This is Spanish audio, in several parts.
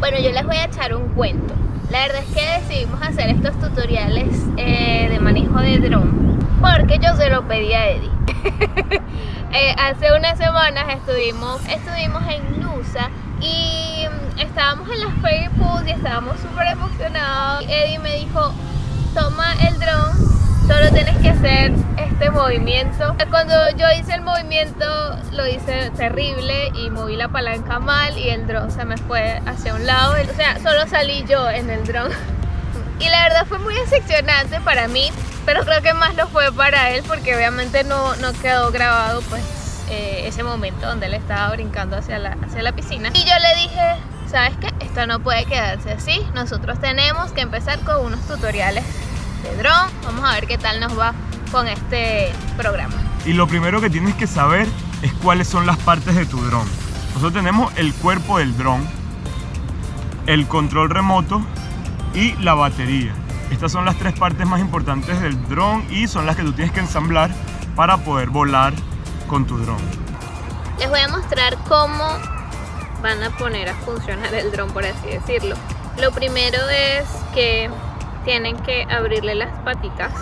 Bueno, yo les voy a echar un cuento. La verdad es que decidimos hacer estos tutoriales de manejo de dron porque yo se lo pedí a Eddie. Hace unas semanas estuvimos en Nusa y estábamos en las ferry pools y estábamos súper emocionados. Eddie me dijo, toma el dron, solo tienes que hacer este movimiento. Cuando yo hice el movimiento lo hice terrible y moví la palanca mal y el dron se me fue hacia un lado, o sea, solo salí yo en el dron. Y la verdad fue muy decepcionante para mí, pero creo que más lo fue para él porque obviamente no quedó grabado pues ese momento donde él estaba brincando hacia la piscina. Y yo le dije, ¿sabes qué? Esto no puede quedarse así, nosotros tenemos que empezar con unos tutoriales de dron. Vamos a ver qué tal nos va con este programa. Y lo primero que tienes que saber es cuáles son las partes de tu dron. Nosotros tenemos el cuerpo del dron, el control remoto y la batería. Estas son las tres partes más importantes del dron y son las que tú tienes que ensamblar para poder volar con tu dron. Les voy a mostrar cómo van a poner a funcionar el dron, por así decirlo. Lo primero es que tienen que abrirle las paticas.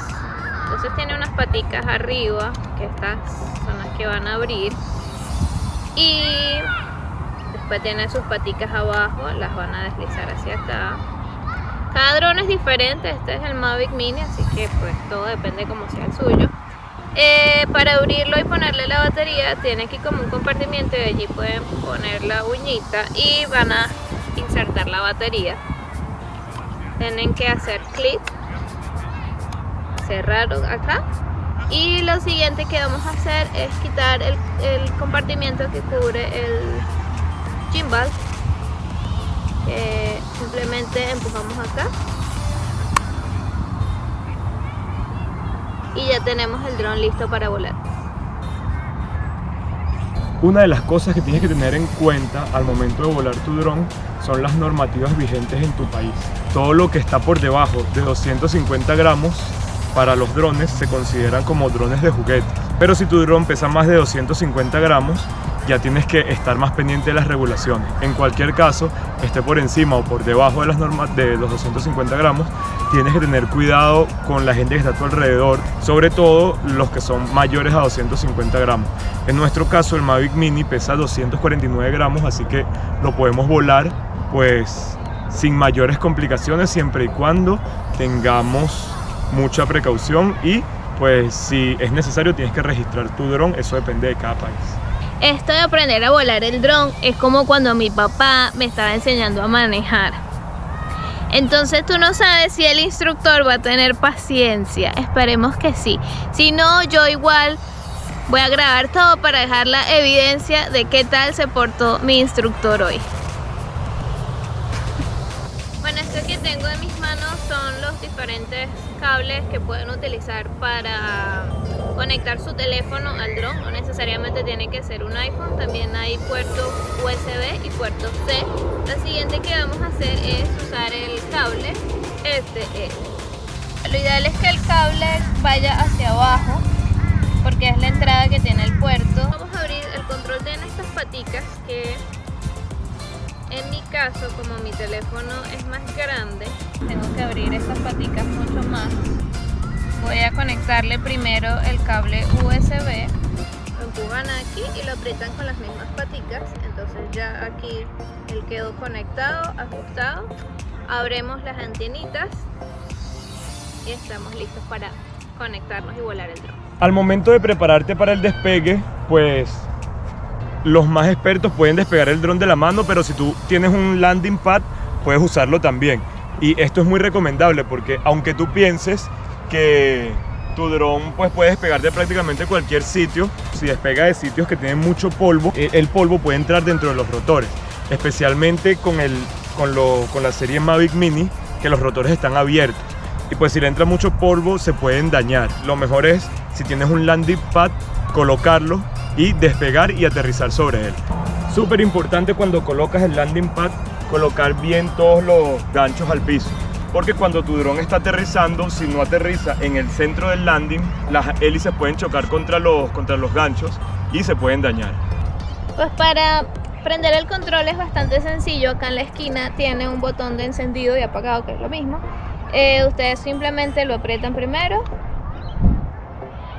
Entonces tiene unas paticas arriba, que estas son las que van a abrir, y después tiene sus paticas abajo, las van a deslizar hacia acá. Cada dron es diferente, este es el Mavic Mini, así que pues todo depende como sea el suyo. Para abrirlo y ponerle la batería tiene aquí como un compartimiento y allí pueden poner la uñita y van a insertar la batería. Tienen que hacer clic, cerrar acá, y lo siguiente que vamos a hacer es quitar el compartimiento que cubre el gimbal. Simplemente empujamos acá y ya tenemos el dron listo para volar. Una de las cosas que tienes que tener en cuenta al momento de volar tu dron son las normativas vigentes en tu país. Todo lo que está por debajo de 250 gramos para los drones se consideran como drones de juguete. Pero si tu dron pesa más de 250 gramos, ya tienes que estar más pendiente de las regulaciones. En cualquier caso, esté por encima o por debajo de las normas de los 250 gramos, tienes que tener cuidado con la gente que está a tu alrededor, sobre todo los que son mayores a 250 gramos. En nuestro caso, el Mavic Mini pesa 249 gramos, así que lo podemos volar pues sin mayores complicaciones, siempre y cuando tengamos mucha precaución y pues si es necesario tienes que registrar tu dron, eso depende de cada país. Esto de aprender a volar el dron es como cuando mi papá me estaba enseñando a manejar. Entonces tú no sabes si el instructor va a tener paciencia. Esperemos que sí. Si no, yo igual voy a grabar todo para dejar la evidencia de qué tal se portó mi instructor hoy. Bueno, esto que tengo en mis manos son los diferentes cables que pueden utilizar para conectar su teléfono al dron. No necesariamente tiene que ser un iPhone, también hay puerto USB y puerto C. Lo siguiente que vamos a hacer es usar el cable. Lo ideal es que el cable vaya hacia abajo porque es la entrada que tiene el puerto. Vamos a abrir el control de estas paticas, que en mi caso, como mi teléfono es más grande, tengo que abrir estas paticas mucho más. Voy a conectarle primero el cable USB, lo empujan aquí y lo aprietan con las mismas paticas. Entonces ya aquí él quedó conectado, ajustado. Abrimos las antenitas y estamos listos para conectarnos y volar el dron. Al momento de prepararte para el despegue, pues los más expertos pueden despegar el dron de la mano, pero si tú tienes un landing pad, puedes usarlo también. Y esto es muy recomendable porque aunque tú pienses que tu dron pues puede despegar de prácticamente cualquier sitio, si despega de sitios que tienen mucho polvo, el polvo puede entrar dentro de los rotores, especialmente con la serie Mavic Mini, que los rotores están abiertos. Y pues si le entra mucho polvo se pueden dañar. Lo mejor es, si tienes un landing pad, colocarlo y despegar y aterrizar sobre él. Súper importante cuando colocas el landing pad, colocar bien todos los ganchos al piso, porque cuando tu dron está aterrizando, si no aterriza en el centro del landing, las hélices pueden chocar contra los ganchos y se pueden dañar. Pues para Prender el control es bastante sencillo. Acá en la esquina tiene un botón de encendido y apagado, que es lo mismo. Ustedes simplemente lo aprietan primero,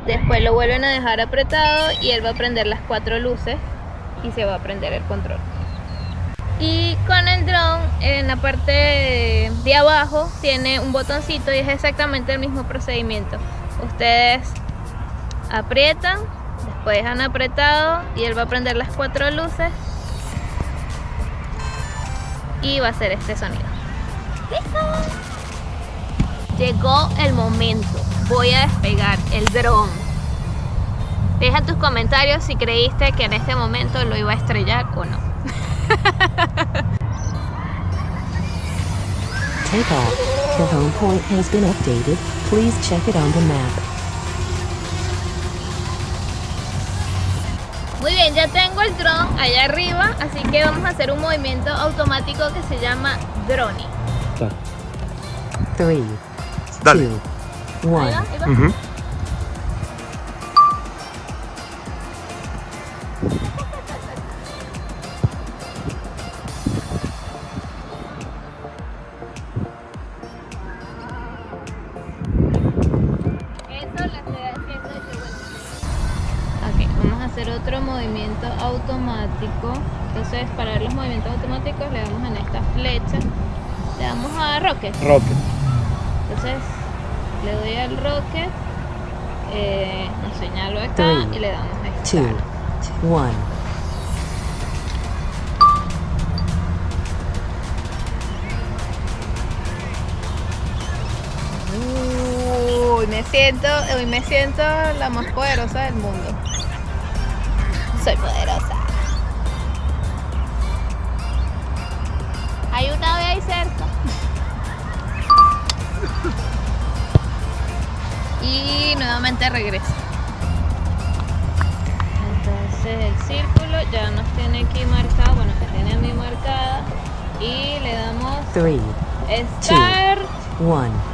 después lo vuelven a dejar apretado y él va a prender las 4 luces y se va a prender el control. Y con el dron, en la parte de abajo tiene un botoncito y es exactamente el mismo procedimiento. Ustedes aprietan, después dejan apretado y él va a prender las 4 luces y va a hacer este sonido. ¡Listo! Llegó el momento. Voy a despegar el dron. Deja tus comentarios si creíste que en este momento lo iba a estrellar o no. Take off. The home point has been updated. Please check it on the map. Muy bien, ya tengo el dron allá arriba, así que vamos a hacer un movimiento automático que se llama droning. 3, Dale. 2, 1. Ahí va, ahí va. Ujú. Eso lo estoy haciendo de vuelta. Ok, vamos a hacer otro movimiento automático. Entonces, para ver los movimientos automáticos, le damos en esta flecha. Le damos a Rocket. Rocket. Entonces, le doy al Rocket, nos señalo acá 3, y le damos a 2, Start. 1. Hoy me siento la más poderosa del mundo. Soy poderosa. Hay una ave ahí cerca. Y nuevamente regresa. Entonces el círculo ya nos tiene aquí marcado, bueno, que tiene a mí marcada. Y le damos 3, Start. 1.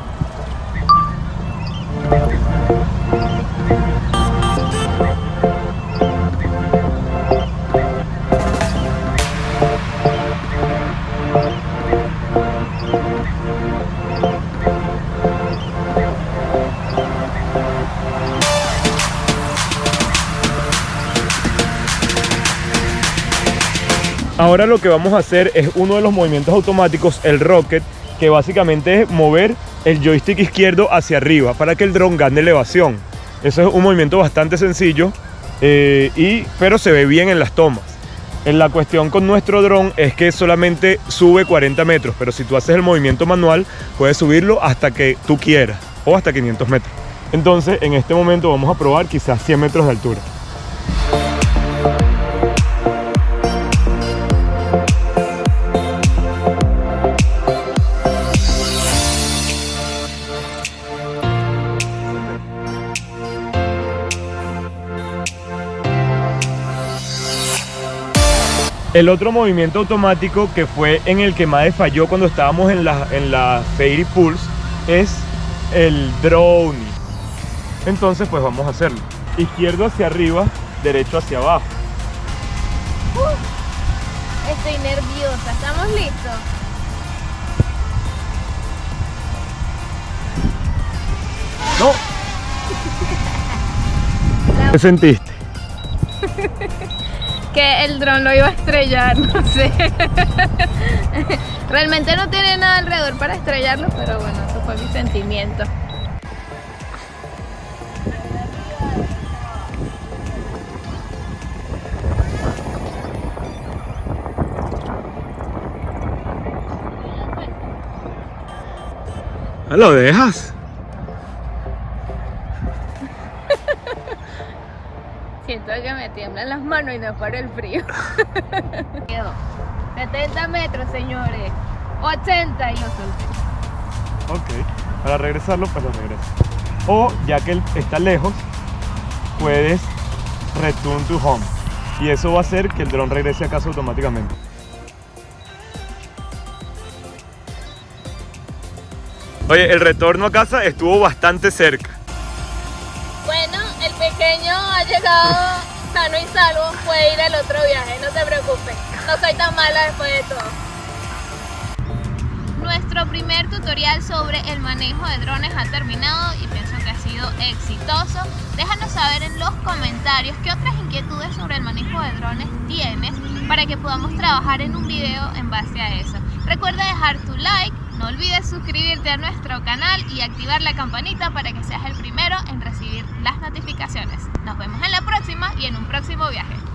Ahora lo que vamos a hacer es uno de los movimientos automáticos, el Rocket, que básicamente es mover el joystick izquierdo hacia arriba para que el dron gane elevación. Eso es un movimiento bastante sencillo, pero se ve bien en las tomas. La cuestión con nuestro dron es que solamente sube 40 metros, pero si tú haces el movimiento manual, puedes subirlo hasta que tú quieras o hasta 500 metros. Entonces, en este momento vamos a probar quizás 100 metros de altura. El otro movimiento automático que fue en el que Made falló cuando estábamos en la Fairy Pulse es el droning. Entonces pues vamos a hacerlo. Izquierdo hacia arriba, derecho hacia abajo. Estoy nerviosa, ¿estamos listos? No. ¿Qué sentiste? Que el dron lo iba a estrellar, no sé. Realmente no tiene nada alrededor para estrellarlo, pero bueno, eso fue mi sentimiento. ¿Lo dejas? Siento que me tiemblan las manos y no por el frío. 70 metros, señores. 80 y lo solté. Ok, para regresarlo, pues lo regreso. O ya que él está lejos, puedes return to home. Y eso va a hacer que el dron regrese a casa automáticamente. Oye, el retorno a casa estuvo bastante cerca. Bueno, el pequeño ha llegado sano y salvo. Puede ir al otro viaje, no te preocupes. No soy tan mala después de todo. Nuestro primer tutorial sobre el manejo de drones ha terminado y pienso que ha sido exitoso. Déjanos saber en los comentarios qué otras inquietudes sobre el manejo de drones tienes para que podamos trabajar en un video en base a eso. Recuerda dejar tu like, no olvides suscribirte a nuestro canal y activar la campanita para que seas el primero en recibir las notificaciones. Nos vemos en la próxima y en un próximo viaje.